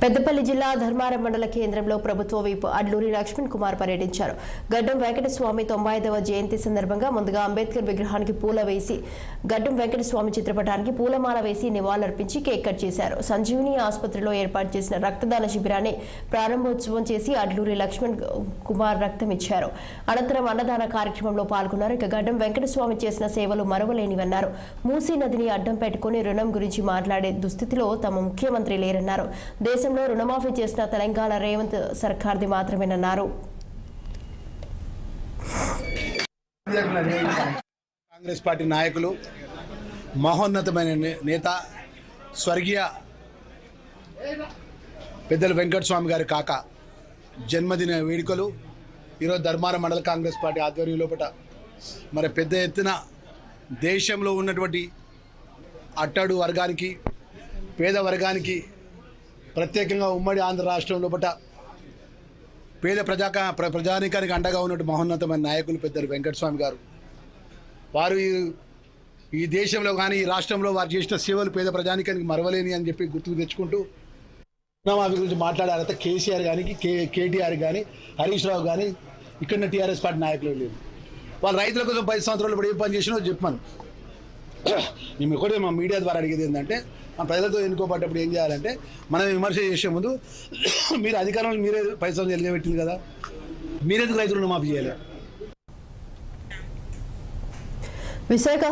పెద్దపల్లి జిల్లా ధర్మారం మండల కేంద్రంలో ప్రభుత్వ విప్ అడ్లూరి లక్ష్మణ్ కుమార్ పర్యటించారు. గడ్డం వెంకటస్వామి 95వ జయంతి సందర్భంగా ముందుగా అంబేద్కర్ విగ్రహానికి పూల వేసి గడ్డం వెంకటస్వామి చిత్రపటానికి పూలమాల వేసి నివాళులర్పించి కేక్ కట్ చేశారు. సంజీవిని ఆసుపత్రిలో ఏర్పాటు చేసిన రక్తదాన శిబిరాన్ని ప్రారంభోత్సవం చేసి అడ్లూరి లక్ష్మణ్ కుమార్ రక్తం ఇచ్చారు. అనంతరం అన్నదాన కార్యక్రమంలో పాల్గొన్నారు. ఇక గడ్డం వెంకటస్వామి చేసిన సేవలు మరువలేనివన్నారు. మూసీ నదిని అడ్డం పెట్టుకుని రుణం గురించి మాట్లాడే దుస్థితిలో తమ ముఖ్యమంత్రి లేరన్నారు. దేశంలో రుణమాఫీ చేసిన తెలంగాణ రేవంత్ సర్కార్ది మాత్రమేనన్నారు. కాంగ్రెస్ పార్టీ నాయకులు మహోన్నతమైన నేత స్వర్గీయ పెద్దల వెంకటస్వామి గారి కాక జన్మదిన వేడుకలు ఈరోజు ధర్మారం మండల కాంగ్రెస్ పార్టీ ఆధ్వర్యంలో మరి పెద్ద ఎత్తున దేశంలో ఉన్నటువంటి అట్టడు వర్గానికి పేద వర్గానికి ప్రత్యేకంగా ఉమ్మడి ఆంధ్ర రాష్ట్రంలో పేద ప్రజానీకానికి అండగా ఉన్నట్టు మహోన్నతమైన నాయకులు పెద్దలు వెంకటస్వామి గారు. వారు ఈ దేశంలో కానీ ఈ రాష్ట్రంలో వారు చేసిన సేవలు పేద ప్రజానీకానికి మరవలేని అని చెప్పి గుర్తుకు తెచ్చుకుంటూ రుణమాఫీ గురించి మాట్లాడారైతే కేసీఆర్ కానీ కేటీఆర్ కానీ హరీష్ రావు కానీ ఇక్కడ టీఆర్ఎస్ పార్టీ నాయకులు లేదు. వాళ్ళు రైతుల కోసం 10 సంవత్సరాలు ఇప్పుడు ఏం పని చేసినో చెప్పాను. మేము కూడా మా మీడియా ద్వారా అడిగేది ఏంటంటే, మన ప్రజలతో ఎన్నుకోబడ్డప్పుడు ఏం చేయాలంటే, మనం విమర్శ చేసే ముందు మీరు అధికారంలో మీరే 10 సంవత్సరాలు ఎలిగబెట్టింది కదా, మీరెందుకు రైతులను మాఫీ చేయాలి?